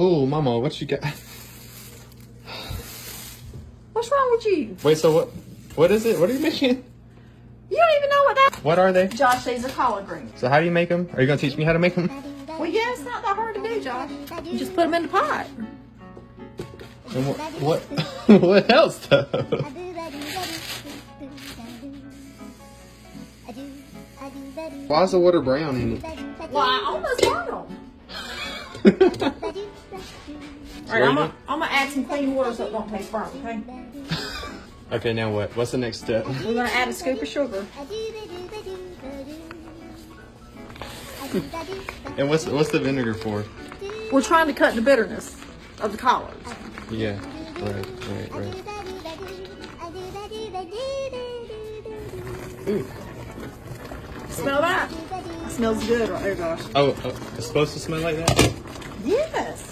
Oh, Mama, what you got? What's wrong with you? Wait, so what is it? What are you making? You don't even know what that. What are they? Josh, these are collard greens. So how do you make them? Are you gonna teach me how to make them? Well, yeah, it's not that hard to do, Josh. You just put them in the pot. And what what else though? Why is the water brown in it? Well, I almost burned them. All right, I'm gonna add some clean water so it don't taste burnt, okay? Okay, now what? What's the next step? We're gonna add a scoop of sugar. And what's the vinegar for? We're trying to cut the bitterness of the collards. Yeah, right. Ooh. Smell that? It smells good right there, Josh. Oh, it's supposed to smell like that? Yes.